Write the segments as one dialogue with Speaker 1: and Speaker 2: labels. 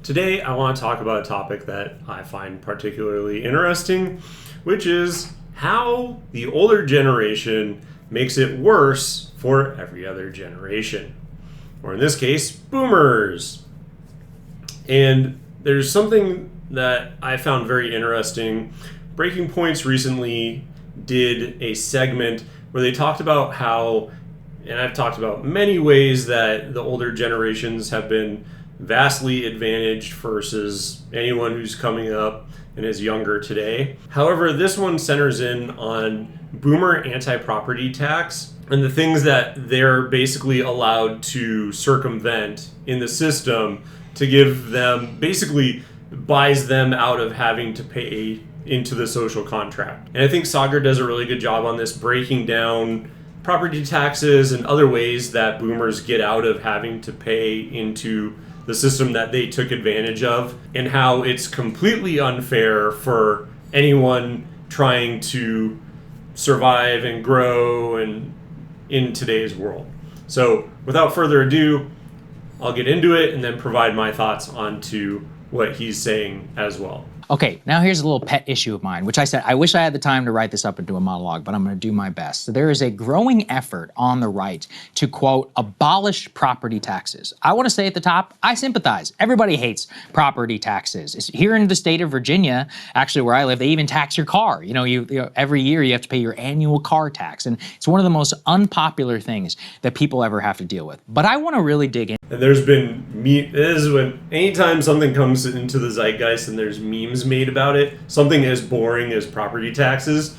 Speaker 1: Today, I want to talk about a topic that I find particularly interesting, which is how the older generation makes it worse for every other generation. Or in this case, boomers. And there's something that I found very interesting. Breaking Points recently did a segment where they talked about how, and I've talked about many ways that the older generations have been vastly advantaged versus anyone who's coming up and is younger today. However, this one centers in on boomer anti-property tax and the things that they're basically allowed to circumvent in the system to give them, basically buys them out of having to pay into the social contract. And I think Sagar does a really good job on this, breaking down property taxes and other ways that boomers get out of having to pay into the system that they took advantage of, and how it's completely unfair for anyone trying to survive and grow and in today's world. So without further ado, I'll get into it and then provide my thoughts onto what he's saying as well.
Speaker 2: Okay, now here's a little pet issue of mine, which I said, I wish I had the time to write this up into a monologue, but I'm going to do my best. So there is a growing effort on the right to, quote, abolish property taxes. I want to say at the top, I sympathize. Everybody hates property taxes. Here in the state of Virginia, actually where I live, they even tax your car. You know, every year you have to pay your annual car tax. And it's one of the most unpopular things that people ever have to deal with. But I want to really dig in.
Speaker 1: And there's been, this is when, anytime something comes into the zeitgeist and there's memes made about it, something as boring as property taxes,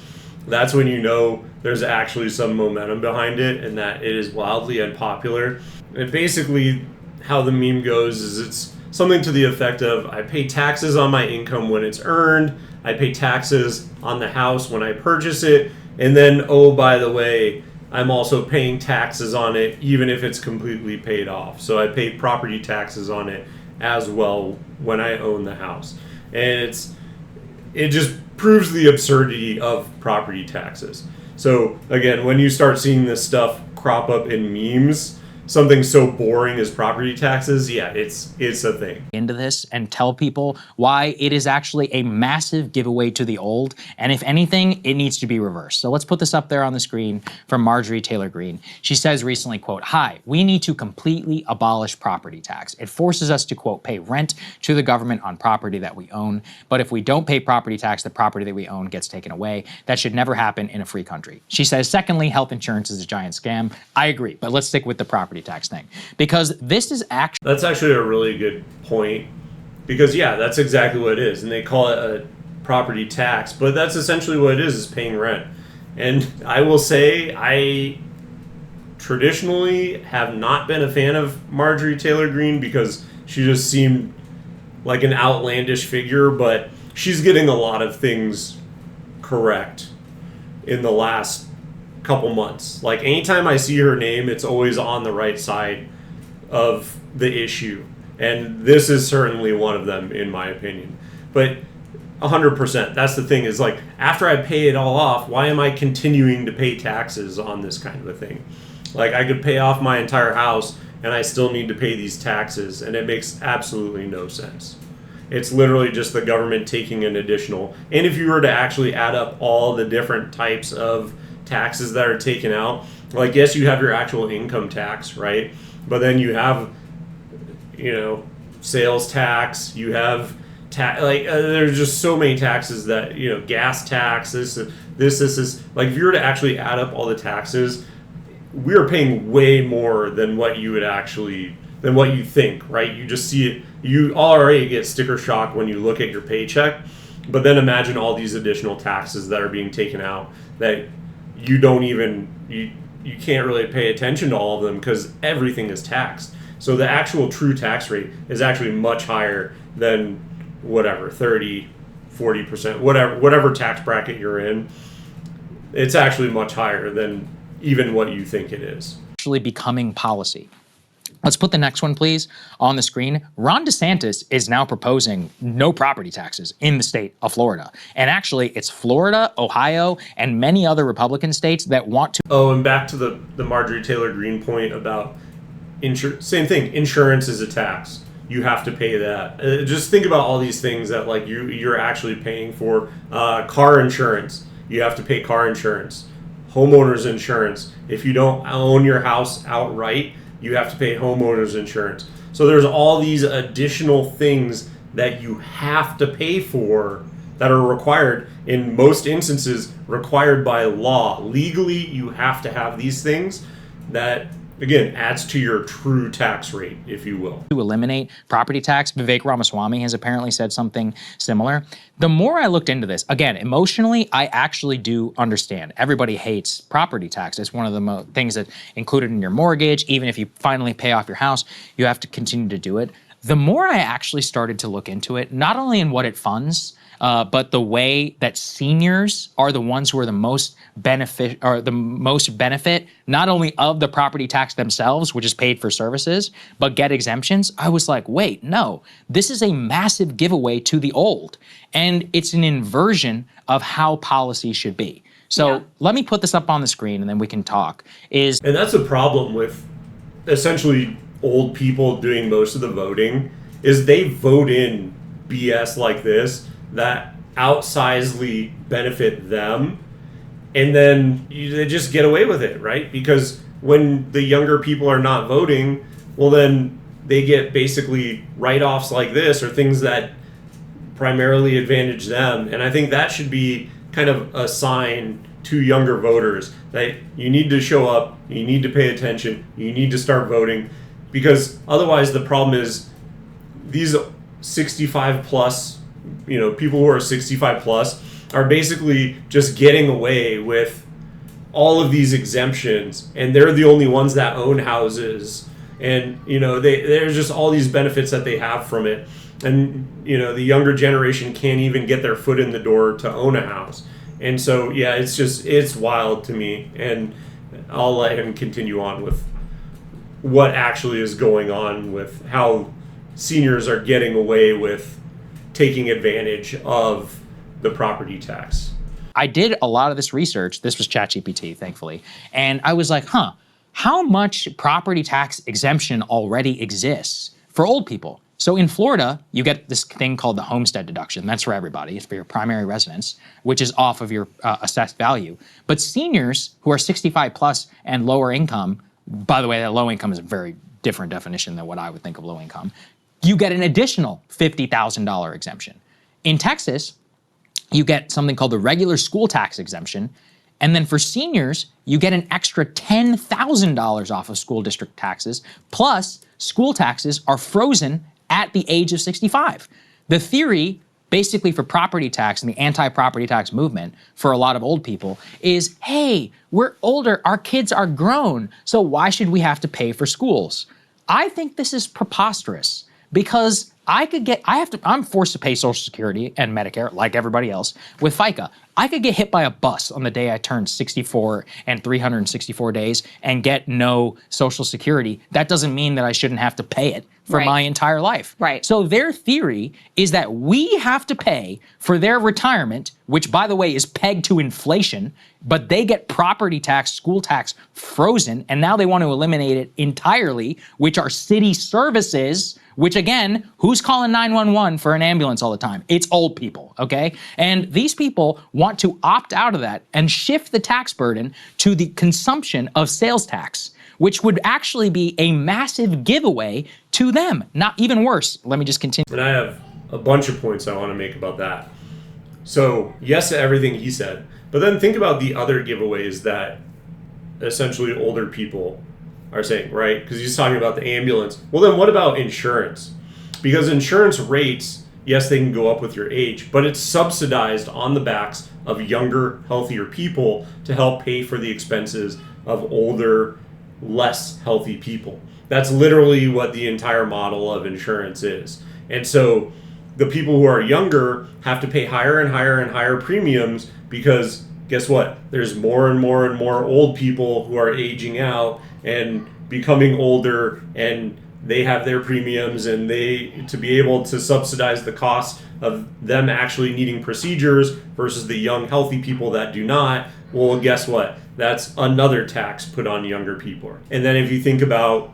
Speaker 1: that's when you know there's actually some momentum behind it and that it is wildly unpopular. And basically how the meme goes is it's something to the effect of, I pay taxes on my income when it's earned, I pay taxes on the house when I purchase it, and then, oh, by the way, I'm also paying taxes on it even if it's completely paid off. So I pay property taxes on it as well when I own the house. And it just proves the absurdity of property taxes. So again, when you start seeing this stuff crop up in memes, something so boring as property taxes, yeah, it's a thing.
Speaker 2: Into this and tell people why it is actually a massive giveaway to the old, and if anything, it needs to be reversed. So let's put this up there on the screen from Marjorie Taylor Greene. She says recently, quote, "Hi, we need to completely abolish property tax. It forces us to, quote, pay rent to the government on property that we own. But if we don't pay property tax, the property that we own gets taken away. That should never happen in a free country." She says, secondly, health insurance is a giant scam. I agree, but let's stick with the property tax thing, because this is actually—
Speaker 1: That's actually a really good point, because yeah, that's exactly what it is, and they call it a property tax, but that's essentially what it is paying rent. And I will say, I traditionally have not been a fan of Marjorie Taylor Greene because she just seemed like an outlandish figure, but she's getting a lot of things correct in the last couple months. Like anytime I see her name, it's always on the right side of the issue, and this is certainly one of them in my opinion. But 100%, that's the thing, is like, after I pay it all off, why am I continuing to pay taxes on this kind of a thing? Like, I could pay off my entire house and I still need to pay these taxes, and it makes absolutely no sense. It's literally just the government taking an additional, and if you were to actually add up all the different types of taxes that are taken out, like, yes, you have your actual income tax, right? But then you have, sales tax, you have there's just so many taxes that, gas tax, this is, like, if you were to actually add up all the taxes, we're paying way more than what you think, right? You just see it, you already get sticker shock when you look at your paycheck, but then imagine all these additional taxes that are being taken out that you don't even, you can't really pay attention to all of them because everything is taxed. So the actual true tax rate is actually much higher than whatever, 30, 40%, whatever tax bracket you're in. It's actually much higher than even what you think it is.
Speaker 2: Actually becoming policy. Let's put the next one, please, on the screen. Ron DeSantis is now proposing no property taxes in the state of Florida. And actually, it's Florida, Ohio, and many other Republican states that want to—
Speaker 1: Oh, and back to the Marjorie Taylor Greene point about same thing, insurance is a tax. you have to pay that. Just think about all these things that like you're actually paying for. Car insurance, you have to pay car insurance. Homeowners insurance, if you don't own your house outright, you have to pay homeowners insurance. So there's all these additional things that you have to pay for that are required, in most instances required by law. Legally, you have to have these things that, again, adds to your true tax rate, if you will.
Speaker 2: To eliminate property tax, Vivek Ramaswamy has apparently said something similar. The more I looked into this, again, emotionally, I actually do understand. Everybody hates property tax. It's one of the things that included in your mortgage. Even if you finally pay off your house, you have to continue to do it. The more I actually started to look into it, not only in what it funds, but the way that seniors are the ones who are the most benefit, not only of the property tax themselves, which is paid for services, but get exemptions. I was like, wait, no, this is a massive giveaway to the old. And it's an inversion of how policy should be. So let me put this up on the screen and then we can talk. And
Speaker 1: that's a problem with essentially old people doing most of the voting, is they vote in BS like this that outsizedly benefit them, and then they just get away with it, right? Because when the younger people are not voting, well, then they get basically write-offs like this or things that primarily advantage them. And I think that should be kind of a sign to younger voters that you need to show up, you need to pay attention, you need to start voting, because otherwise the problem is these 65 plus, people who are 65 plus are basically just getting away with all of these exemptions, and they're the only ones that own houses, and there's just all these benefits that they have from it, and the younger generation can't even get their foot in the door to own a house. And so it's wild to me, and I'll let him continue on with what actually is going on with how seniors are getting away with taking advantage of the property tax.
Speaker 2: I did a lot of this research. This was ChatGPT, thankfully. And I was like, how much property tax exemption already exists for old people? So in Florida, you get this thing called the homestead deduction. That's for everybody. It's for your primary residence, which is off of your assessed value. But seniors who are 65 plus and lower income, by the way, that low income is a very different definition than what I would think of low income, you get an additional $50,000 exemption. In Texas, you get something called the regular school tax exemption. And then for seniors, you get an extra $10,000 off of school district taxes, plus school taxes are frozen at the age of 65. The theory, basically for property tax and the anti-property tax movement for a lot of old people is, hey, we're older, our kids are grown, so why should we have to pay for schools? I think this is preposterous, because I'm forced to pay Social Security and Medicare like everybody else with FICA. I could get hit by a bus on the day I turned 64 and 364 days and get no Social Security. That doesn't mean that I shouldn't have to pay it for my entire life.
Speaker 3: Right.
Speaker 2: So their theory is that we have to pay for their retirement, which by the way is pegged to inflation, but they get property tax, school tax frozen, and now they want to eliminate it entirely, which are city services, which again, who's calling 911 for an ambulance all the time? It's old people, okay? And these people want to opt out of that and shift the tax burden to the consumption of sales tax, which would actually be a massive giveaway to them. Not even worse. Let me just continue.
Speaker 1: And I have a bunch of points I want to make about that. So yes to everything he said, but then think about the other giveaways that essentially older people are saying, right? Because he's talking about the ambulance. Well, then what about insurance? Because insurance rates, yes, they can go up with your age, but it's subsidized on the backs of younger, healthier people to help pay for the expenses of older, less healthy people. That's literally what the entire model of insurance is. And so the people who are younger have to pay higher and higher and higher premiums because guess what? There's more and more and more old people who are aging out and becoming older, and they have their premiums, and to be able to subsidize the cost of them actually needing procedures versus the young, healthy people that do not. Well, guess what? That's another tax put on younger people. And then if you think about,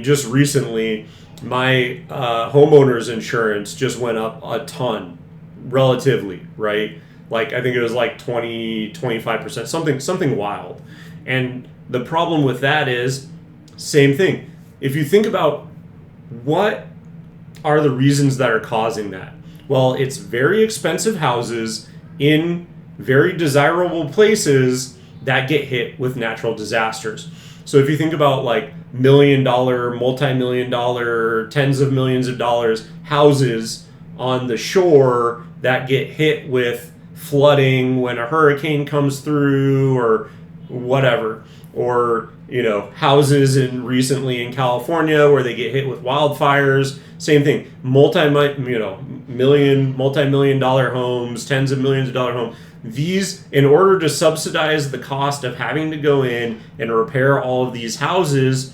Speaker 1: just recently, my homeowners insurance just went up a ton, relatively, right? Like, I think it was like 25%, something wild. And the problem with that is, same thing. If you think about what are the reasons that are causing that, well, it's very expensive houses in very desirable places that get hit with natural disasters. So if you think about like $1 million, multi-million dollar, tens of millions of dollars houses on the shore that get hit with flooding when a hurricane comes through or whatever, or houses recently in California where they get hit with wildfires, same thing. Multi-million dollar homes, tens of millions of dollar homes. These, in order to subsidize the cost of having to go in and repair all of these houses,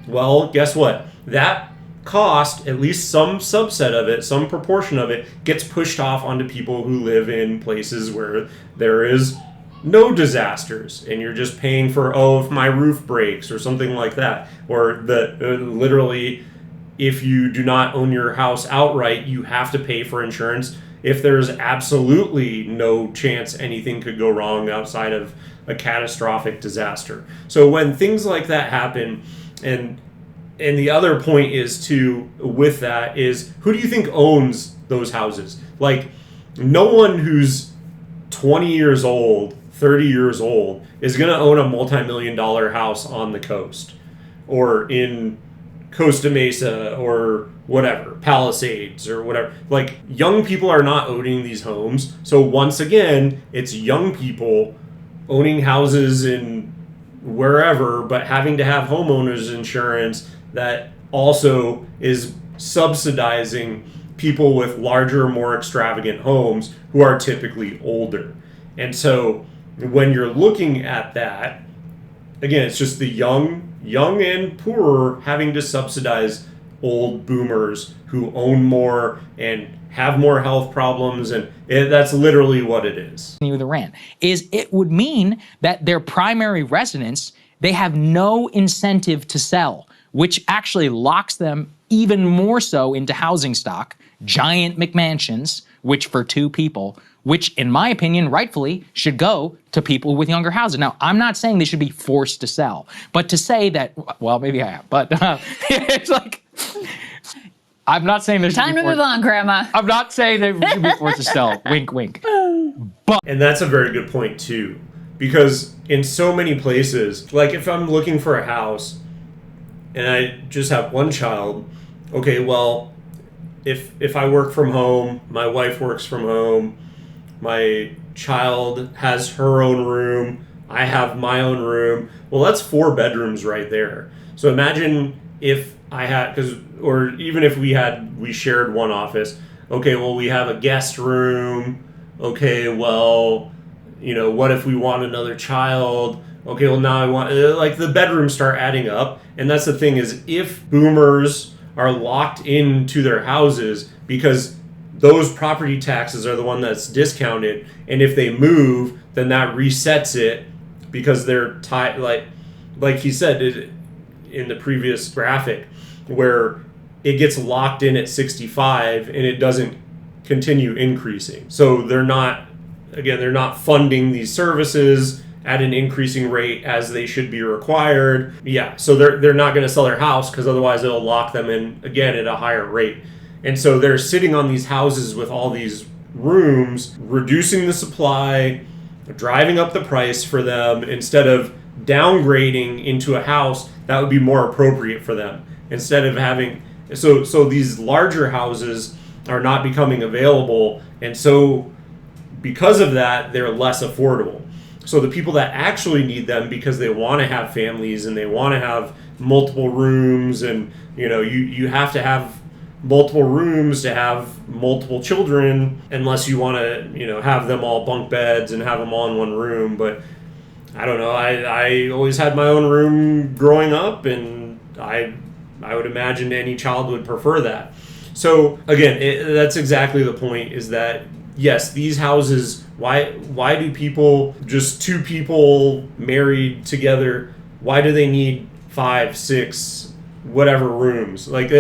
Speaker 1: well, guess what? That cost, at least some subset of it, some proportion of it, gets pushed off onto people who live in places where there is no disasters, and you're just paying for, if my roof breaks or something like that, or literally, if you do not own your house outright, you have to pay for insurance if there's absolutely no chance anything could go wrong outside of a catastrophic disaster. So when things like that happen, and the other point is with that is, who do you think owns those houses? Like, no one who's 20 years old, 30 years old is going to own a multi-million dollar house on the coast or in Costa Mesa or whatever, Palisades or whatever. Like, young people are not owning these homes. So once again, it's young people owning houses in wherever, but having to have homeowners insurance that also is subsidizing people with larger, more extravagant homes who are typically older. And so when you're looking at that, again, it's just the young and poorer having to subsidize old boomers who own more and have more health problems, and that's literally what it is.
Speaker 2: The rant is, it would mean that their primary residence, they have no incentive to sell, which actually locks them even more so into housing stock, giant McMansions, which for two people, which in my opinion, rightfully should go to people with younger houses. Now, I'm not saying they should be forced to sell, but to say that, well, maybe I am, but it's like, I'm not saying there's
Speaker 3: time to move on, Grandma.
Speaker 2: I'm not saying they should be forced to sell. Wink, wink.
Speaker 1: And that's a very good point too, because in so many places, like if I'm looking for a house and I just have one child, okay, well, if I work from home, my wife works from home, my child has her own room, I have my own room, well, that's 4 bedrooms right there. So imagine if I had, or even if we shared one office, okay, well, we have a guest room, okay, well, what if we want another child? Okay, well, now I want, like, the bedrooms start adding up. And that's the thing, is if boomers are locked into their houses because those property taxes are the one that's discounted, and if they move, then that resets it because they're tied, like he said in the previous graphic, where it gets locked in at 65 and it doesn't continue increasing. So they're not funding these services at an increasing rate as they should be required. Yeah, so they're not going to sell their house because otherwise it'll lock them in again at a higher rate. And so they're sitting on these houses with all these rooms, reducing the supply, driving up the price for them instead of downgrading into a house that would be more appropriate for them. Instead of having, so these larger houses are not becoming available, and so because of that, they're less affordable. So the people that actually need them because they want to have families and they want to have multiple rooms, and you have to have multiple rooms to have multiple children, unless you want to have them all bunk beds and have them all in one room. But I don't know, I always had my own room growing up, and I would imagine any child would prefer that. So again, that's exactly the point, is that yes, these houses, why do people, just 2 people married together, why do they need 5, 6, whatever rooms? Like,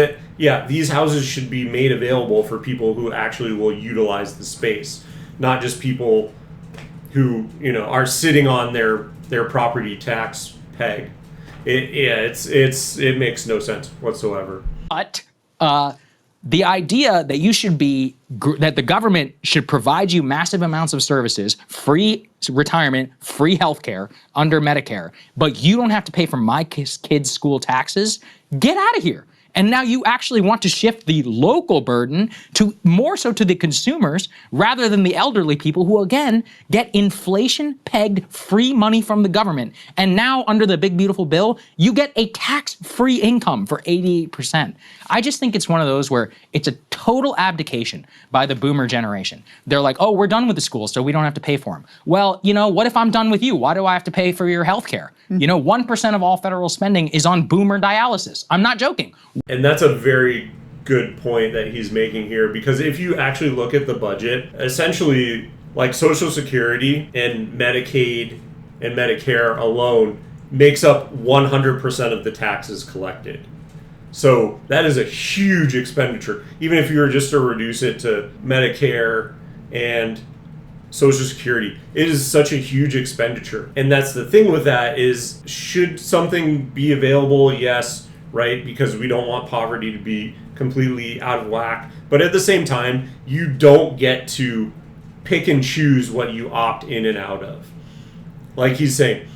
Speaker 1: yeah, these houses should be made available for people who actually will utilize the space, not just people who, you know, are sitting on their property tax peg. It makes no sense whatsoever.
Speaker 2: But the idea that you should be, that the government should provide you massive amounts of services, free retirement, free healthcare under Medicare, but you don't have to pay for my kids' school taxes, get out of here. And now you actually want to shift the local burden to more so to the consumers rather than the elderly people who, again, get inflation-pegged free money from the government. And now under the big, beautiful bill, you get a tax-free income for 88%. I just think it's one of those where it's a total abdication by the boomer generation. They're like, oh, we're done with the schools, so we don't have to pay for them. Well, you know, what if I'm done with you? Why do I have to pay for your health care? You know, 1% of all federal spending is on boomer dialysis. I'm not joking.
Speaker 1: And that's a very good point that he's making here, because if you actually look at the budget, essentially, like Social Security and Medicaid and Medicare alone makes up 100% of the taxes collected. So that is a huge expenditure. Even if you were just to reduce it to Medicare and Social Security, it is such a huge expenditure. And that's the thing with that is, should something be available? Yes, right? Because we don't want poverty to be completely out of whack. But at the same time, you don't get to pick and choose what you opt in and out of. Like he's saying,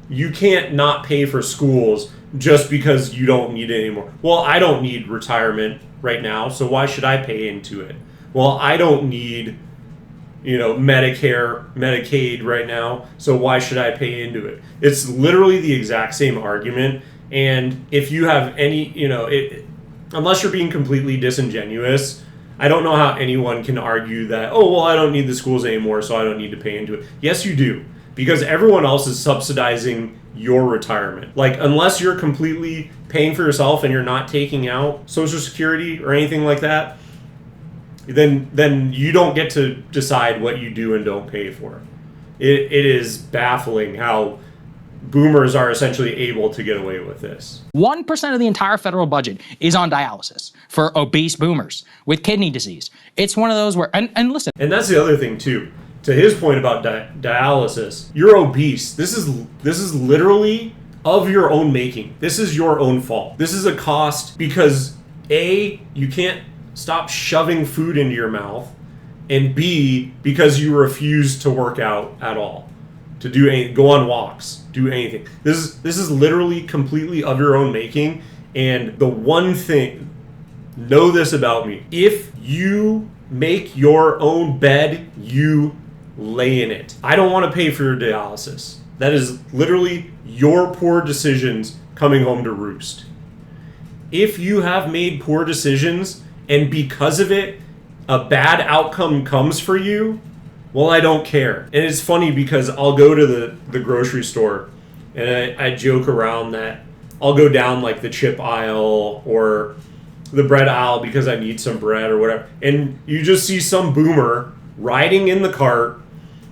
Speaker 1: you can't not pay for schools just because you don't need it anymore. Well, I don't need retirement right now, so why should I pay into it? Well, I don't need, you know, Medicare, Medicaid right now, so why should I pay into it? It's literally the exact same argument. And if you have any, you know, unless you're being completely disingenuous, I don't know how anyone can argue that, oh, well, I don't need the schools anymore, so I don't need to pay into it. Yes, you do, because everyone else is subsidizing your retirement. Like, unless you're completely paying for yourself and you're not taking out Social Security or anything like that, then you don't get to decide what you do and don't pay for. It is baffling how boomers are essentially able to get away with this.
Speaker 2: 1% of the entire federal budget is on dialysis for obese boomers with kidney disease. It's one of those where, and listen.
Speaker 1: And that's the other thing too. To his point about dialysis, you're obese. This is literally of your own making. This is your own fault. This is a cost because A, you can't stop shoving food into your mouth, and B, because you refuse to work out at all, to do anything, go on walks, do anything. This is literally completely of your own making. And the one thing, know this about me: if you make your own bed, you lay in it. I don't want to pay for your dialysis. That is literally your poor decisions coming home to roost. If you have made poor decisions and because of it, a bad outcome comes for you, well, I don't care. And it's funny because I'll go to the grocery store and I joke around that I'll go down like the chip aisle or the bread aisle because I need some bread or whatever. And you just see some boomer riding in the cart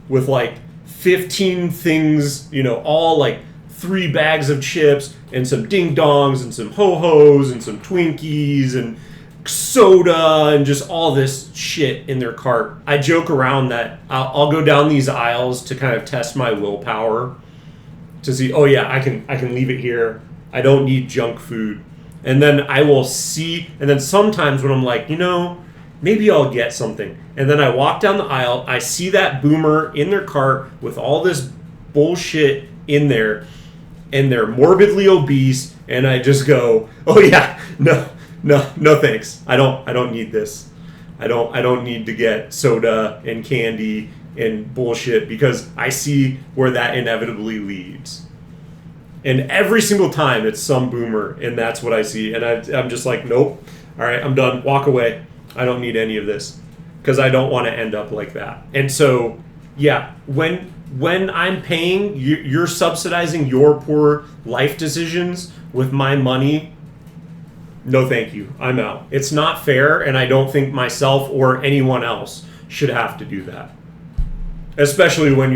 Speaker 1: with like 15 things, you know, all like 3 bags of chips and some ding dongs and some ho-hos and some Twinkies and soda and just all this shit in their cart. I joke around that I'll go down these aisles to kind of test my willpower to see, oh yeah, I can leave it here. I don't need junk food. And then I will see, and then sometimes when I'm like, you know, maybe I'll get something. And then I walk down the aisle, I see that boomer in their cart with all this bullshit in there, and they're morbidly obese, and I just go, oh yeah, no thanks. I don't need this. I don't need to get soda and candy and bullshit, because I see where that inevitably leads. And every single time it's some boomer, and that's what I see. And I'm just like, nope. All right, I'm done. Walk away. I don't need any of this, because I don't want to end up like that. And so, yeah, when I'm paying, you're subsidizing your poor life decisions with my money. No, thank you. I'm out. It's not fair, and I don't think myself or anyone else should have to do that. Especially when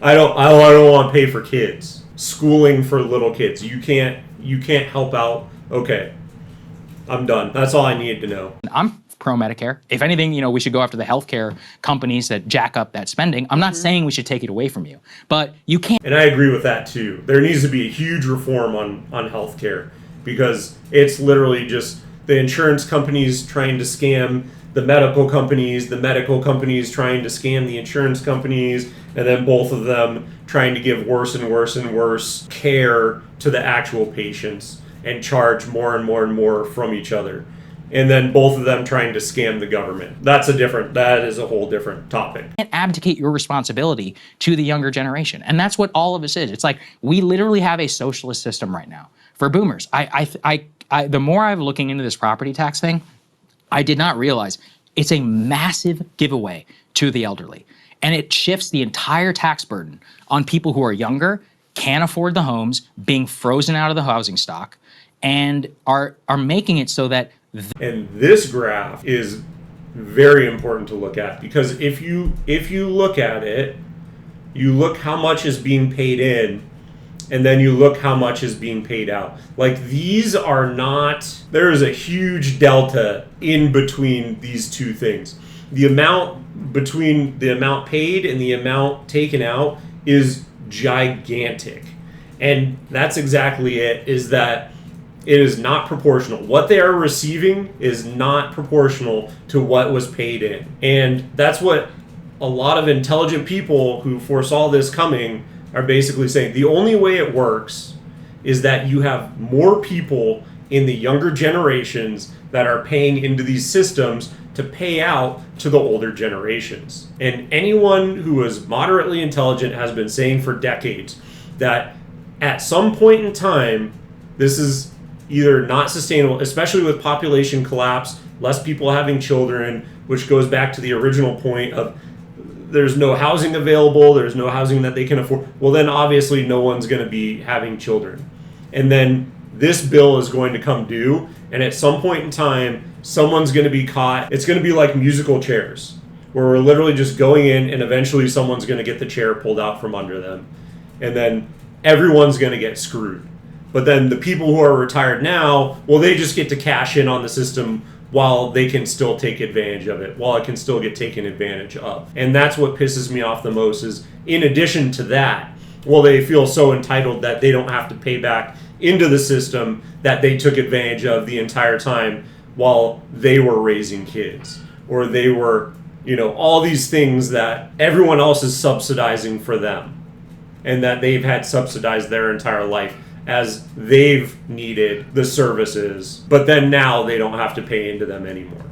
Speaker 1: I don't want to pay for kids. Schooling for little kids. You can't help out. Okay. I'm done. That's all I needed to know.
Speaker 2: I'm pro Medicare. If anything, we should go after the healthcare companies that jack up that spending. I'm not saying we should take it away from you, but you can't.
Speaker 1: And I agree with that too. There needs to be a huge reform on healthcare, because it's literally just the insurance companies trying to scam the medical companies trying to scam the insurance companies, and then both of them trying to give worse and worse and worse care to the actual patients and charge more and more and more from each other. And then both of them trying to scam the government. That is a whole different topic.
Speaker 2: You can't abdicate your responsibility to the younger generation. And that's what all of us is. It's like we literally have a socialist system right now for boomers. The more I'm looking into this property tax thing, I did not realize it's a massive giveaway to the elderly. And it shifts the entire tax burden on people who are younger, can't afford the homes, being frozen out of the housing stock, and are making it so that...
Speaker 1: And this graph is very important to look at, because if you look at it, you look how much is being paid in, and then you look how much is being paid out. Like, these are not, there is a huge delta in between these two things. The amount between the amount paid and the amount taken out is gigantic. And that's exactly it, is that it is not proportional. What they are receiving is not proportional to what was paid in. And that's what a lot of intelligent people who foresaw this coming are basically saying. The only way it works is that you have more people in the younger generations that are paying into these systems to pay out to the older generations. And anyone who is moderately intelligent has been saying for decades that at some point in time, this is either not sustainable, especially with population collapse, less people having children, which goes back to the original point of there's no housing available, there's no housing that they can afford. Well, then obviously no one's going to be having children. And then this bill is going to come due, and at some point in time, someone's going to be caught. It's going to be like musical chairs, where we're literally just going in, and eventually someone's going to get the chair pulled out from under them. And then everyone's going to get screwed. But then the people who are retired now, well, they just get to cash in on the system while they can still take advantage of it, while it can still get taken advantage of. And that's what pisses me off the most is, in addition to that, well, they feel so entitled that they don't have to pay back into the system that they took advantage of the entire time while they were raising kids, or they were, all these things that everyone else is subsidizing for them, and that they've had subsidized their entire life as they've needed the services, but then now they don't have to pay into them anymore.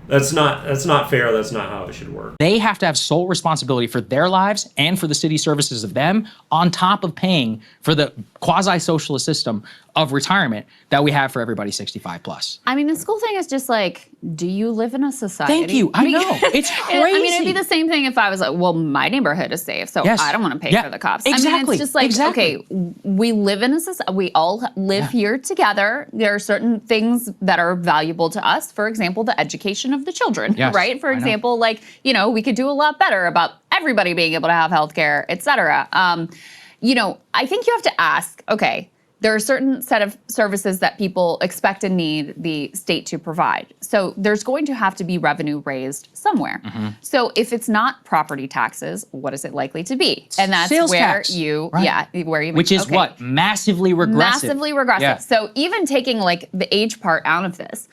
Speaker 1: That's not fair. That's not how it should work.
Speaker 2: They have to have sole responsibility for their lives and for the city services of them, on top of paying for the quasi-socialist system of retirement that we have for everybody 65 plus.
Speaker 3: I mean, the school thing is just like, do you live in a society?
Speaker 2: Thank you. I know. It's crazy.
Speaker 3: I mean, it'd be the same thing if I was like, well, my neighborhood is safe, so
Speaker 2: Yes.
Speaker 3: I don't want to pay
Speaker 2: Yeah.
Speaker 3: for the cops.
Speaker 2: Exactly.
Speaker 3: I mean, it's just like,
Speaker 2: Exactly.
Speaker 3: okay, we live in a society, we all live here together. There are certain things that are valuable to us. For example, the education of the children,
Speaker 2: Yes,
Speaker 3: right? For
Speaker 2: I know.
Speaker 3: example, like, we could do a lot better about everybody being able to have healthcare, et cetera. I think you have to ask, okay, there are a certain set of services that people expect and need the state to provide. So there's going to have to be revenue raised somewhere.
Speaker 2: Mm-hmm.
Speaker 3: So if it's not property taxes, what is it likely to be? And that's
Speaker 2: Sales
Speaker 3: where
Speaker 2: tax, right.
Speaker 3: where you
Speaker 2: Which is what? Massively regressive.
Speaker 3: Massively regressive.
Speaker 2: Yeah.
Speaker 3: So even taking like the age part out of this,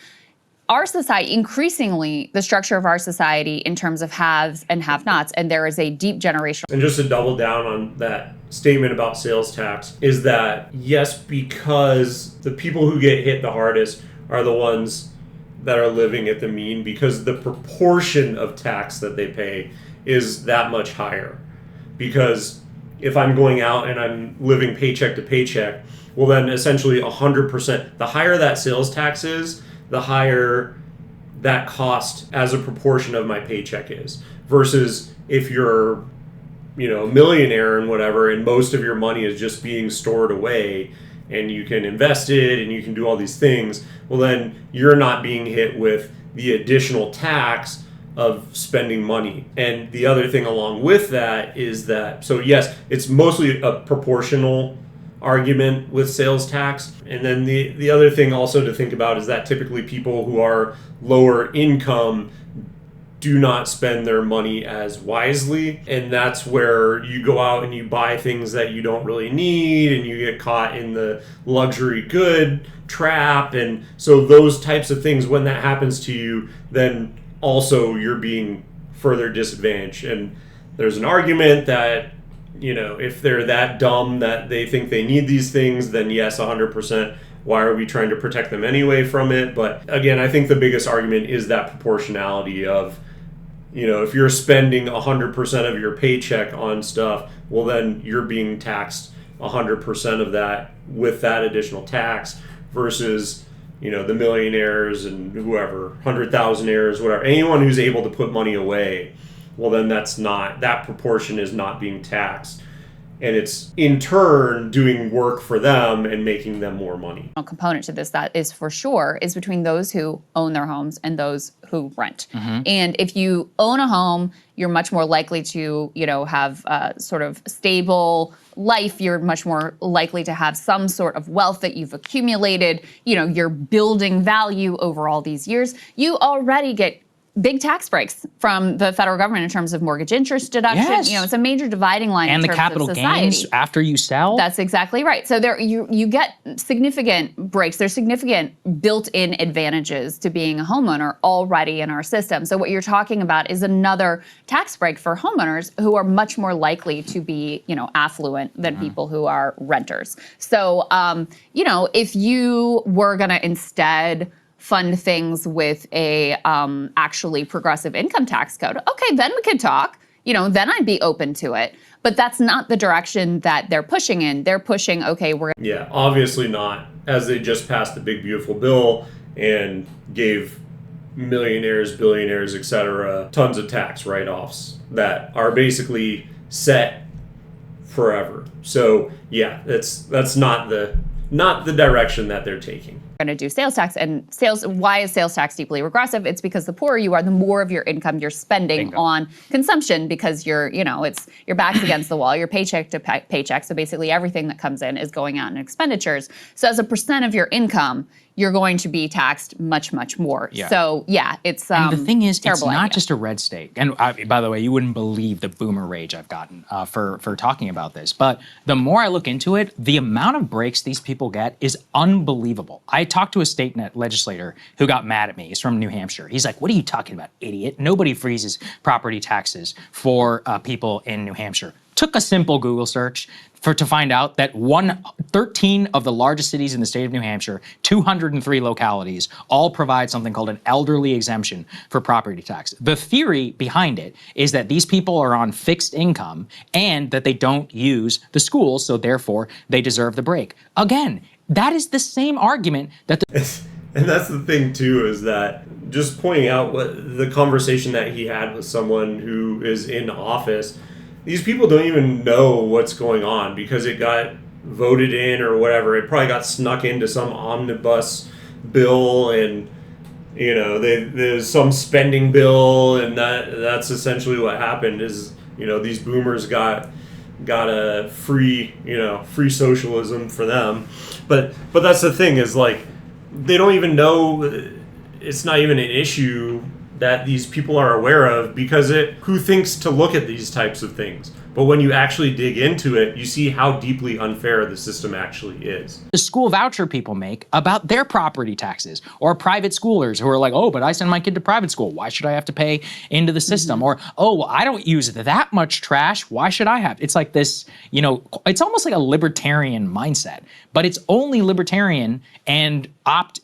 Speaker 3: our society, increasingly, the structure of our society in terms of haves and have-nots, and there is a deep generational...
Speaker 1: And just to double down on that statement about sales tax, is that, yes, because the people who get hit the hardest are the ones that are living at the mean, because the proportion of tax that they pay is that much higher. Because if I'm going out and I'm living paycheck to paycheck, well then essentially 100%, the higher that sales tax is, the higher that cost as a proportion of my paycheck is. Versus if you're, a millionaire and whatever, and most of your money is just being stored away, and you can invest it and you can do all these things, well then you're not being hit with the additional tax of spending money. And the other thing along with that is that, so yes, it's mostly a proportional argument with sales tax. And then the other thing also to think about is that typically people who are lower income do not spend their money as wisely. And that's where you go out and you buy things that you don't really need and you get caught in the luxury good trap. And so those types of things, when that happens to you, then also you're being further disadvantaged. And there's an argument that, you know, if they're that dumb that they think they need these things, then yes, 100%. Why are we trying to protect them anyway from it? But again, I think the biggest argument is that proportionality of, you know, if you're spending 100% of your paycheck on stuff, well, then you're being taxed 100% of that with that additional tax versus, you know, the millionaires and whoever, 100,000aires, whatever, anyone who's able to put money away, well, then that proportion is not being taxed. And it's in turn doing work for them and making them more money.
Speaker 3: A component to this that is for sure is between those who own their homes and those who rent. And if you own a home, you're much more likely to, you know, have a sort of stable life. You're much more likely to have some sort of wealth that you've accumulated. You know, you're building value over all these years. You already get big tax breaks from the federal government in terms of mortgage interest deduction.
Speaker 2: Yes.
Speaker 3: You know, it's a major dividing line
Speaker 2: And
Speaker 3: in
Speaker 2: the
Speaker 3: terms
Speaker 2: capital
Speaker 3: of society.
Speaker 2: gains after you sell.
Speaker 3: That's exactly right. So there, you get significant breaks. There's significant built-in advantages to being a homeowner already in our system. So what you're talking about is another tax break for homeowners who are much more likely to be, you know, affluent than people who are renters. So, you know, if you were going to instead fund things with a actually progressive income tax code, okay, then we could talk. You know, then I'd be open to it. But that's not the direction that they're pushing in. They're pushing, okay,
Speaker 1: Yeah, obviously not, as they just passed the big beautiful bill and gave millionaires, billionaires, etc., tons of tax write-offs that are basically set forever. So yeah, that's not the direction that they're taking.
Speaker 3: going to do sales tax. And why is sales tax deeply regressive? It's because the poorer you are, the more of your income you're spending on consumption, because your back's against the wall, your paycheck to paycheck. So basically everything that comes in is going out in expenditures. So as a percent of your income, you're going to be taxed much, much more.
Speaker 2: Yeah.
Speaker 3: So yeah, it's
Speaker 2: and the thing is, it's not
Speaker 3: idea.
Speaker 2: just a red state. And by the way, you wouldn't believe the boomer rage I've gotten for talking about this. But the more I look into it, the amount of breaks these people get is unbelievable. I talked to a state legislator who got mad at me. He's from New Hampshire. He's like, "What are you talking about, idiot? Nobody freezes property taxes for people in New Hampshire." Took a simple Google search to find out that 13 of the largest cities in the state of New Hampshire, 203 localities, all provide something called an elderly exemption for property tax. The theory behind it is that these people are on fixed income and that they don't use the schools, so therefore they deserve the break. Again, that is the same argument that
Speaker 1: And that's the thing too, is that just pointing out what the conversation that he had with someone who is in office, these people don't even know what's going on because it got voted in or whatever. It probably got snuck into some omnibus bill, and there's some spending bill, and that's essentially what happened. Is these boomers got a free socialism for them, but that's the thing, is like they don't even know. It's not even an issue that these people are aware of, because who thinks to look at these types of things? But when you actually dig into it, you see how deeply unfair the system actually is.
Speaker 2: The school voucher people make about their property taxes, or private schoolers who are like, "Oh, but I send my kid to private school. Why should I have to pay into the system?" Or, "Oh, well, I don't use that much trash. Why should I have?" It's like this, it's almost like a libertarian mindset, but it's only libertarian, and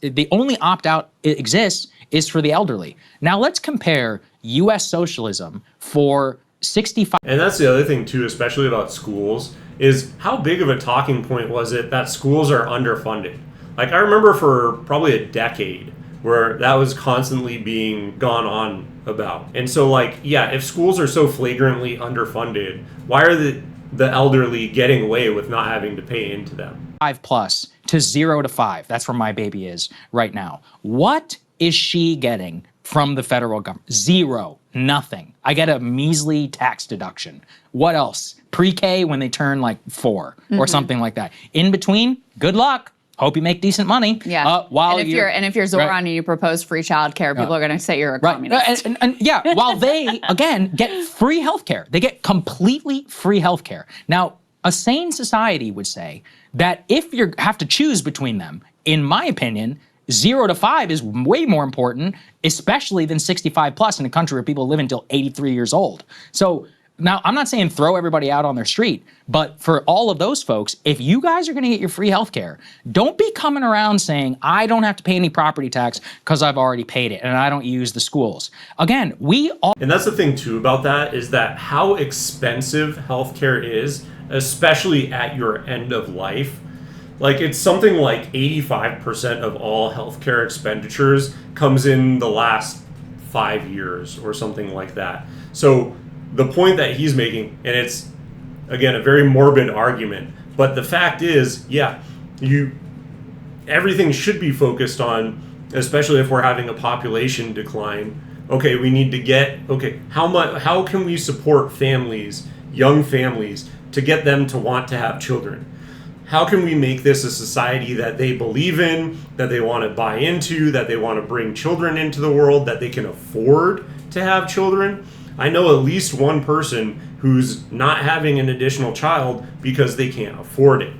Speaker 2: the only opt-out exists is for the elderly. Now let's compare U.S. socialism for 65.
Speaker 1: And that's the other thing too, especially about schools, is how big of a talking point was it that schools are underfunded? Like, I remember for probably a decade where that was constantly being gone on about. And so if schools are so flagrantly underfunded, why are the elderly getting away with not having to pay into them?
Speaker 2: 5+ to 0 to 5. That's where my baby is right now. What is she getting from the federal government. Zero, nothing. I get a measly tax deduction. What else? Pre-K when they turn like 4 or something like that. In between, good luck. Hope you make decent money.
Speaker 3: Yeah.
Speaker 2: While
Speaker 3: and if you're Zoran and you propose free childcare, people are going to say you're a communist.
Speaker 2: And yeah, while they, again, get free healthcare. They get completely free healthcare. Now, a sane society would say that if you have to choose between them, in my opinion, 0 to 5 is way more important, especially than 65 plus in a country where people live until 83 years old. So now, I'm not saying throw everybody out on their street, but for all of those folks, if you guys are going to get your free healthcare, don't be coming around saying, I don't have to pay any property tax because I've already paid it and I don't use the schools. Again, we all...
Speaker 1: And that's the thing, too, about that is that how expensive healthcare is, especially at your end of life. Like, it's something like 85% of all healthcare expenditures comes in the last 5 years or something like that. So the point that he's making, and it's, again, a very morbid argument, but the fact is, yeah, everything should be focused on, especially if we're having a population decline. Okay, we need to how can we support families, young families, to get them to want to have children? How can we make this a society that they believe in, that they want to buy into, that they want to bring children into the world, that they can afford to have children? I know at least one person who's not having an additional child because they can't afford it.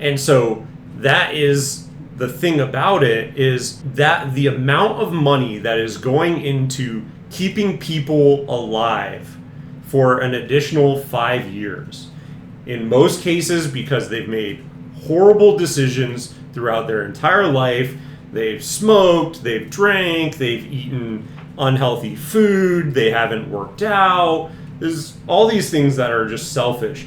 Speaker 1: And so that is the thing about it, is that the amount of money that is going into keeping people alive for an additional 5 years, in most cases because they've made horrible decisions throughout their entire life. They've smoked, they've drank, they've eaten unhealthy food, they haven't worked out. There's all these things that are just selfish.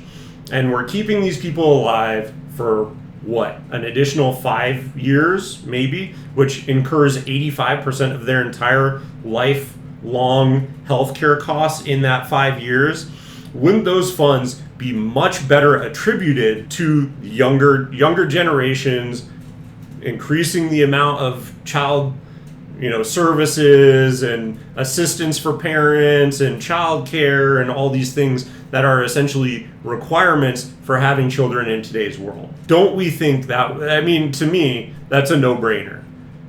Speaker 1: And we're keeping these people alive for what? An additional 5 years, maybe, which incurs 85% of their entire lifelong healthcare costs in that 5 years. Wouldn't those funds be much better attributed to younger generations, increasing the amount of child services and assistance for parents and childcare and all these things that are essentially requirements for having children in today's world? Don't we think that, I mean, to me, that's a no-brainer.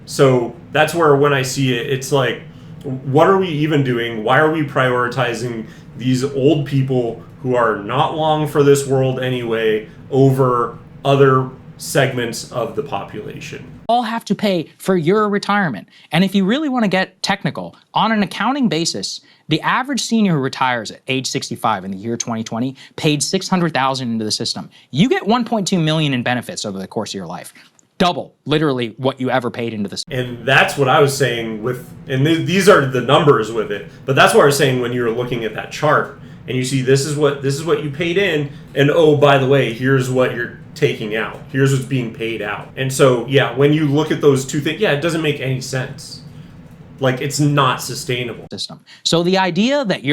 Speaker 1: So that's where when I see it, it's like, what are we even doing? Why are we prioritizing these old people who are not long for this world anyway over other segments of the population?
Speaker 2: All have to pay for your retirement. And if you really want to get technical, on an accounting basis, the average senior who retires at age 65 in the year 2020 paid $600,000 into the system. You get $1.2 million in benefits over the course of your life. Double, literally, what you ever paid into this.
Speaker 1: And that's what I was saying these are the numbers with it, but that's what I was saying when you were looking at that chart and you see this is what you paid in, and oh, by the way, here's what you're taking out. Here's what's being paid out. And so, yeah, when you look at those two things, yeah, it doesn't make any sense. Like, it's not sustainable.
Speaker 2: System. So the idea that,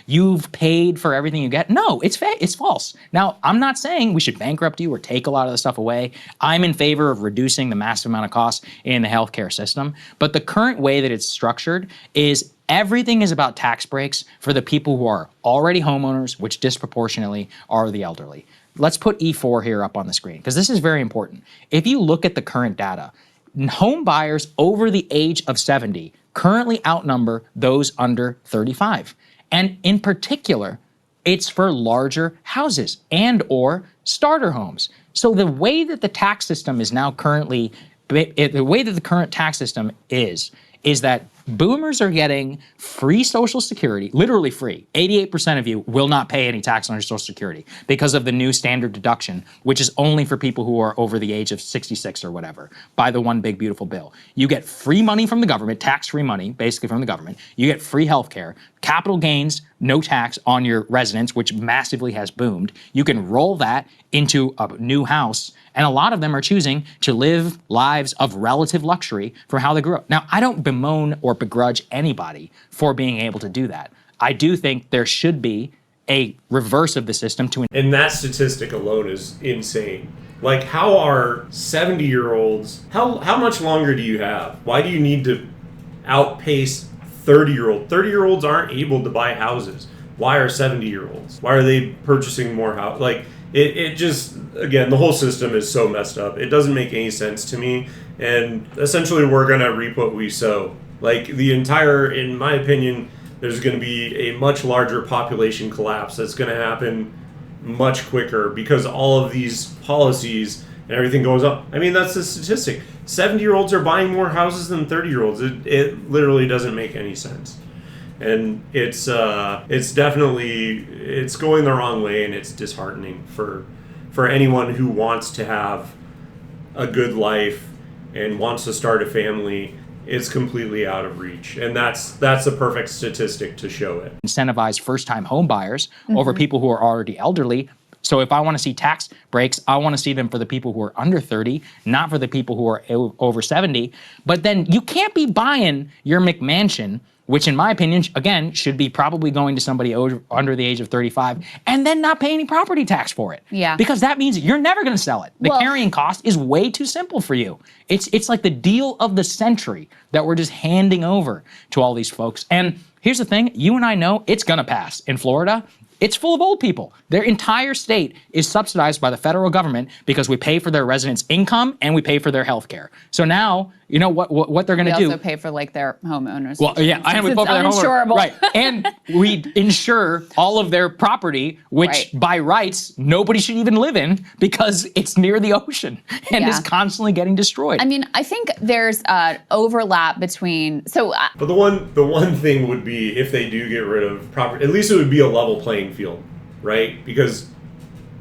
Speaker 2: you've paid for everything you get, no, it's false. Now, I'm not saying we should bankrupt you or take a lot of the stuff away. I'm in favor of reducing the massive amount of costs in the healthcare system. But the current way that it's structured is everything is about tax breaks for the people who are already homeowners, which disproportionately are the elderly. Let's put E4 here up on the screen, because this is very important. If you look at the current data, home buyers over the age of 70 currently outnumber those under 35. And in particular, it's for larger houses and or starter homes. So the way that the tax system is now currently, the way that the current tax system is that boomers are getting free Social Security, literally free. 88% of you will not pay any tax on your Social Security because of the new standard deduction, which is only for people who are over the age of 66 or whatever, by the one big beautiful bill. You get free money from the government, tax-free money, basically from the government. You get free health care, capital gains, no tax on your residence, which massively has boomed. You can roll that into a new house, and a lot of them are choosing to live lives of relative luxury for how they grew up. Now, I don't bemoan or begrudge anybody for being able to do that. I do think there should be a reverse of the system to...
Speaker 1: And that statistic alone is insane. Like, how are 70-year-olds, how much longer do you have? Why do you need to outpace 30-year-old. 30-year-olds aren't able to buy houses. Why are 70-year-olds? Why are they purchasing more house? Like, it just, again, the whole system is so messed up. It doesn't make any sense to me. And essentially, we're going to reap what we sow. Like, in my opinion, there's going to be a much larger population collapse that's going to happen much quicker because all of these policies and everything goes up. I mean, that's the statistic. 70-year-olds are buying more houses than 30-year-olds. It literally doesn't make any sense. And it's definitely, it's going the wrong way, and it's disheartening for anyone who wants to have a good life and wants to start a family. It's completely out of reach. And that's the perfect statistic to show it.
Speaker 2: Incentivize first-time home buyers over people who are already elderly. So if I want to see tax breaks, I want to see them for the people who are under 30, not for the people who are over 70. But then you can't be buying your McMansion, which in my opinion, again, should be probably going to somebody under the age of 35, and then not pay any property tax for it.
Speaker 3: Yeah.
Speaker 2: Because that means you're never going to sell it. The carrying cost is way too simple for you. It's like the deal of the century that we're just handing over to all these folks. And here's the thing, you and I know it's going to pass. In Florida, it's full of old people. Their entire state is subsidized by the federal government because we pay for their residents' income and we pay for their health care. So now, you know what they're going to do.
Speaker 3: We also pay for like their homeowners.
Speaker 2: Well, yeah, and we pay for their homeowners. Right, and we insure all of their property, which by rights, nobody should even live in because it's near the ocean and is constantly getting destroyed.
Speaker 3: I mean, I think there's overlap between,
Speaker 1: But the one thing would be if they do get rid of property, at least it would be a level playing field, right? Because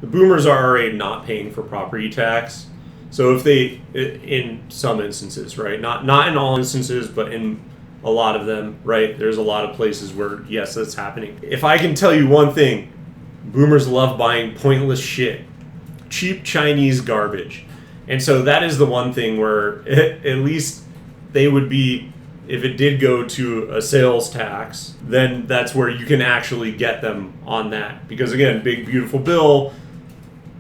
Speaker 1: the boomers are already not paying for property tax. So if they, in some instances, right, not in all instances, but in a lot of them, right, there's a lot of places where, yes, that's happening. If I can tell you one thing, boomers love buying pointless shit, cheap Chinese garbage. And so that is the one thing where at least they would be, if it did go to a sales tax, then that's where you can actually get them on that. Because again, big, beautiful bill,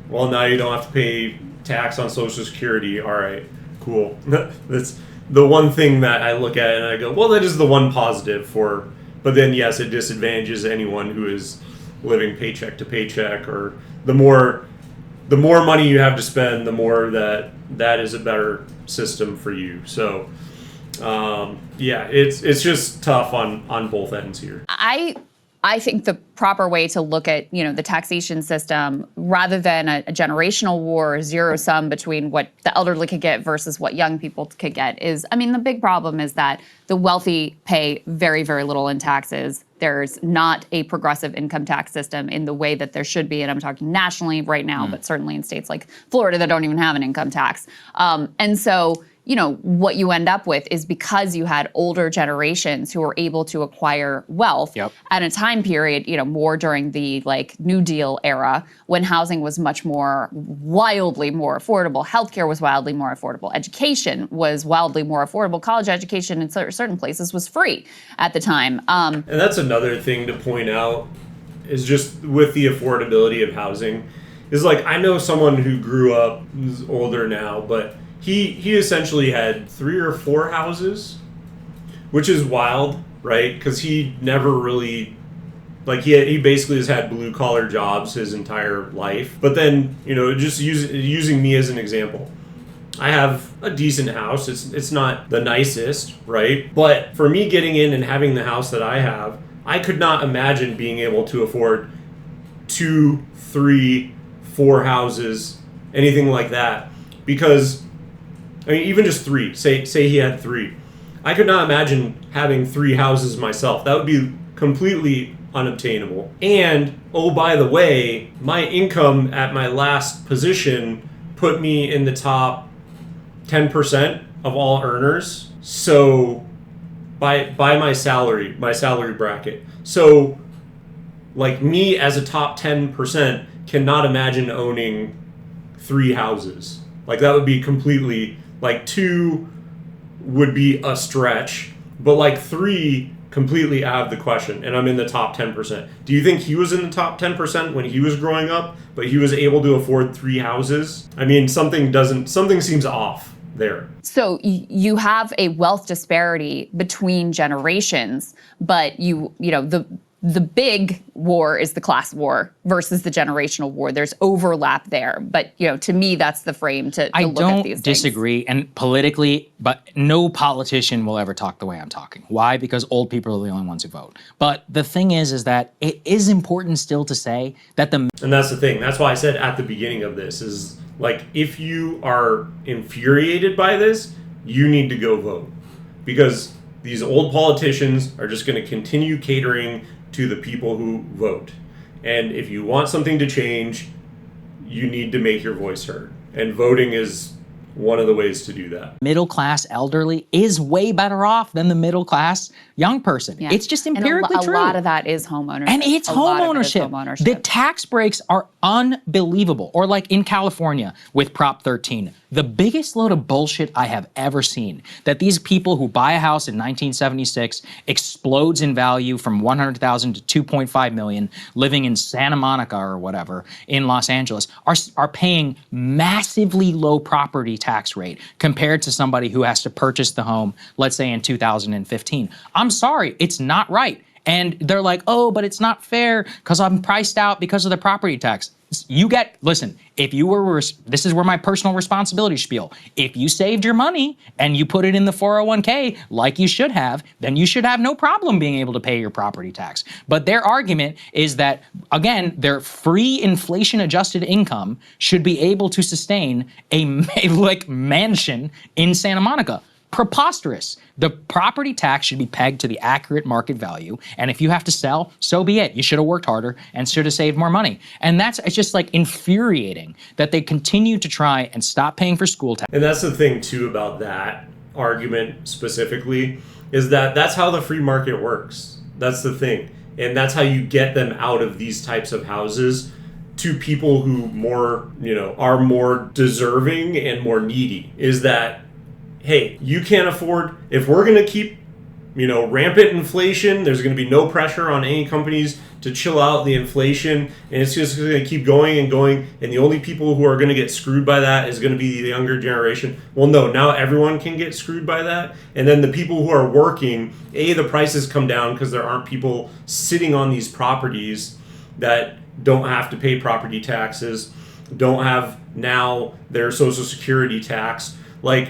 Speaker 1: well, now you don't have to pay tax on Social Security. All right, cool. That's the one thing that I look at and I go, well, that is the one positive for, but then yes, it disadvantages anyone who is living paycheck to paycheck, or the more money you have to spend, the more that is a better system for you. So yeah, it's just tough on both ends here.
Speaker 3: I think the proper way to look at, the taxation system, rather than a generational war, zero sum between what the elderly could get versus what young people could get, is, I mean, the big problem is that the wealthy pay very, very little in taxes. There's not a progressive income tax system in the way that there should be, and I'm talking nationally right now, but certainly in states like Florida that don't even have an income tax. And so, what you end up with is, because you had older generations who were able to acquire wealth at a time period, more during the New Deal era, when housing was wildly more affordable, healthcare was wildly more affordable, education was wildly more affordable, college education in certain places was free at the time.
Speaker 1: And that's another thing to point out, is just with the affordability of housing, is I know someone who grew up, who's older now, but He essentially had 3 or 4 houses, which is wild, right? Because he never really, he basically has had blue collar jobs his entire life. But then, just using me as an example, I have a decent house. It's not the nicest, right? But for me getting in and having the house that I have, I could not imagine being able to afford 2, 3, 4 houses, anything like that, because even just 3. Say he had 3. I could not imagine having 3 houses myself. That would be completely unobtainable. And, oh, by the way, my income at my last position put me in the top 10% of all earners. So, by my salary bracket. So, me as a top 10% cannot imagine owning 3 houses. That would be completely... 2 would be a stretch, but 3 completely out of the question, and I'm in the top 10%. Do you think he was in the top 10% when he was growing up, but he was able to afford 3 houses? I mean, something seems off there.
Speaker 3: So you have a wealth disparity between generations, but you know, the big war is the class war versus the generational war. There's overlap there. But, you know, to me, that's the frame to look at these things.
Speaker 2: I don't disagree. And politically, but no politician will ever talk the way I'm talking. Why? Because old people are the only ones who vote. But the thing is that it is important still to say that And
Speaker 1: that's the thing. That's why I said at the beginning of this is, like, if you are infuriated by this, you need to go vote. Because these old politicians are just going to continue catering to the people who vote. And if you want something to change, you need to make your voice heard. And voting is one of the ways to do that.
Speaker 2: Middle class elderly is way better off than the middle class young person. Yeah. It's just empirically
Speaker 3: true.
Speaker 2: A
Speaker 3: lot of that is homeownership.
Speaker 2: And it's homeownership. The tax breaks are unbelievable. Or like in California with Prop 13, the biggest load of bullshit I have ever seen, that these people who buy a house in 1976 explodes in value from 100,000 to 2.5 million, living in Santa Monica or whatever in Los Angeles, are paying massively low property tax rate compared to somebody who has to purchase the home, let's say in 2015. I'm sorry, it's not right. And they're like, oh, but it's not fair because I'm priced out because of the property tax. Listen, if you were, this is where my personal responsibility spiel. If you saved your money and you put it in the 401k like you should have, then you should have no problem being able to pay your property tax. But their argument is that, again, their free inflation adjusted income should be able to sustain a like mansion in Santa Monica. Preposterous. The property tax should be pegged to the accurate market value. And if you have to sell, so be it. You should have worked harder and should have saved more money. And it's just like infuriating that they continue to try and stop paying for school tax.
Speaker 1: And that's the thing too about that argument specifically, is that that's how the free market works. That's the thing. And that's how you get them out of these types of houses to people who are more deserving and more needy, is that, hey, you can't afford, if we're going to keep, rampant inflation, there's going to be no pressure on any companies to chill out the inflation, and it's just going to keep going and going, and the only people who are going to get screwed by that is going to be the younger generation. Well, no, now everyone can get screwed by that, and then the people who are working, the prices come down because there aren't people sitting on these properties that don't have to pay property taxes, don't have now their Social Security tax. Like,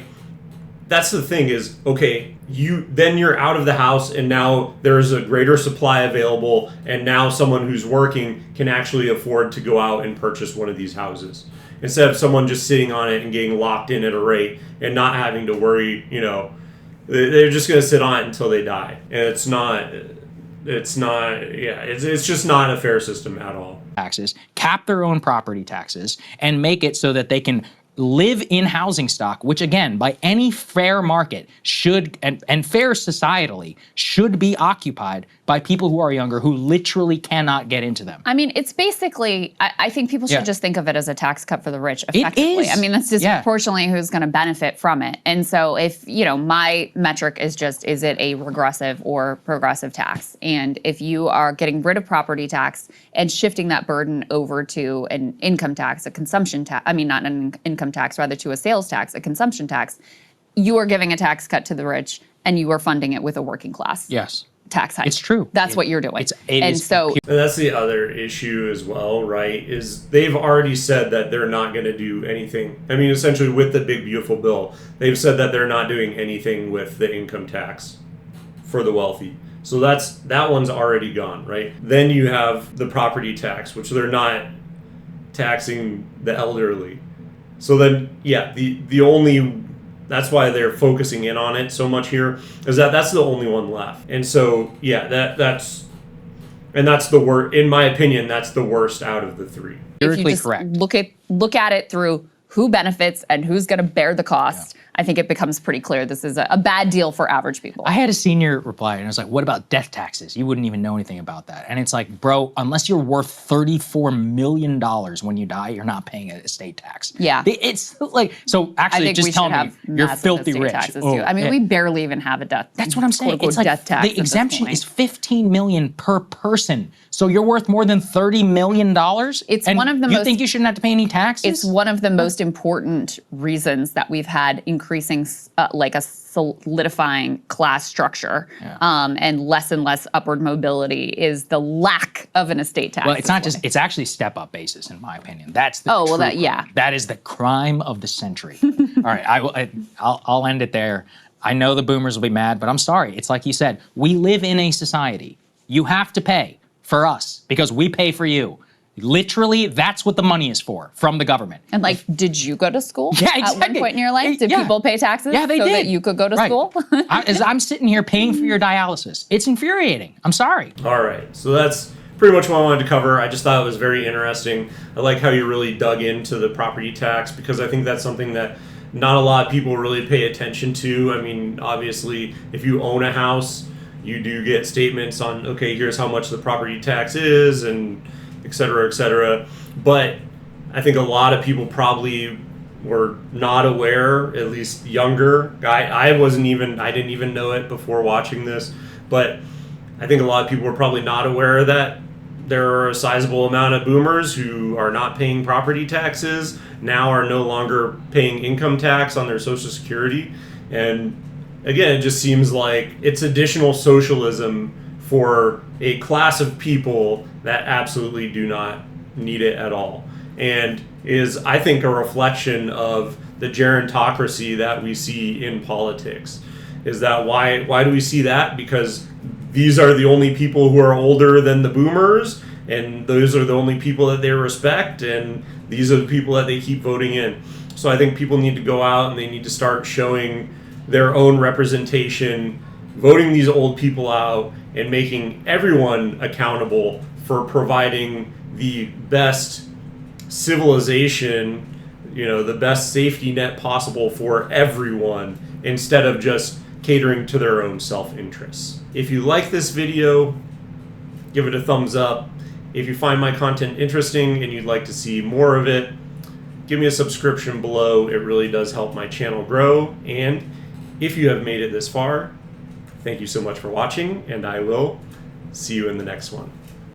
Speaker 1: that's the thing is, okay, you're out of the house and now there's a greater supply available, and now someone who's working can actually afford to go out and purchase one of these houses instead of someone just sitting on it and getting locked in at a rate and not having to worry. They're just going to sit on it until they die, and it's just not a fair system at all.
Speaker 2: Taxes, cap their own property taxes, and make it so that they can live in housing stock, which again, by any fair market should, and fair societally, should be occupied by people who are younger, who literally cannot get into them.
Speaker 3: I mean, it's basically, I think people should just think of it as a tax cut for the rich, effectively.
Speaker 2: It is.
Speaker 3: I mean, that's disproportionately who's going to benefit from it. And so if, my metric is just, is it a regressive or progressive tax? And if you are getting rid of property tax and shifting that burden over to an income tax, a consumption tax, not an income tax, rather to a sales tax, a consumption tax, you are giving a tax cut to the rich and you are funding it with a working class.
Speaker 2: Yes.
Speaker 3: Tax hike.
Speaker 2: It's true.
Speaker 3: That's what you're doing.
Speaker 1: And that's the other issue as well, right? Is they've already said that they're not going to do anything. I mean, essentially with the big beautiful bill, they've said that they're not doing anything with the income tax for the wealthy. So that one's already gone, right? Then you have the property tax, which they're not taxing the elderly. So then, the only, that's why they're focusing in on it so much here, is that's the only one left. And so, that's the worst, in my opinion, that's the worst out of the three.
Speaker 3: If you just look at it through who benefits and who's going to bear the cost, I think it becomes pretty clear this is a bad deal for average people.
Speaker 2: I had a senior reply, and I was like, what about death taxes? You wouldn't even know anything about that. And it's like, bro, unless you're worth $34 million when you die, you're not paying an estate tax.
Speaker 3: Yeah.
Speaker 2: It's like, so actually just tell me you're filthy rich.
Speaker 3: I mean, we barely even have a death.
Speaker 2: That's what I'm saying.
Speaker 3: It's like death tax.
Speaker 2: The exemption is $15 million per person. So you're worth more than $30 million? You think you shouldn't have to pay any taxes?
Speaker 3: It's one of the most important reasons that we've had increased increasing like a solidifying class structure and less upward mobility is the lack of an estate tax.
Speaker 2: Well, it's not just, it's actually step-up basis, in my opinion. That's the
Speaker 3: Oh, well,
Speaker 2: true
Speaker 3: that, yeah.
Speaker 2: crime. That is the crime of the century. All right, I'll end it there. I know the boomers will be mad, but I'm sorry. It's like you said, we live in a society. You have to pay for us because we pay for you. Literally, that's what the money is for from the government.
Speaker 3: And like, did you go to school
Speaker 2: Yeah, exactly.
Speaker 3: at one point in your life? Did
Speaker 2: Yeah.
Speaker 3: people pay taxes
Speaker 2: Yeah, they
Speaker 3: so
Speaker 2: did.
Speaker 3: that you could go to
Speaker 2: Right.
Speaker 3: school?
Speaker 2: As I'm sitting here paying for your dialysis. It's infuriating. I'm sorry.
Speaker 1: All right, so that's pretty much what I wanted to cover. I just thought it was very interesting. I like how you really dug into the property tax because I think that's something that not a lot of people really pay attention to. I mean, obviously, if you own a house, you do get statements on, okay, here's how much the property tax is, and et cetera, et cetera. But I think a lot of people probably were not aware, at least younger. I didn't even know it before watching this, but I think a lot of people were probably not aware that there are a sizable amount of boomers who are not paying property taxes, now are no longer paying income tax on their Social Security. And again, it just seems like it's additional socialism for a class of people that absolutely do not need it at all. And is, I think, a reflection of the gerontocracy that we see in politics. Is that why do we see that? Because these are the only people who are older than the boomers, and those are the only people that they respect, and these are the people that they keep voting in. So I think people need to go out and they need to start showing their own representation, voting these old people out, and making everyone accountable for providing the best civilization, the best safety net possible for everyone, instead of just catering to their own self-interests. If you like this video, give it a thumbs up. If you find my content interesting and you'd like to see more of it, give me a subscription below. It really does help my channel grow. And if you have made it this far, thank you so much for watching, and I will see you in the next one.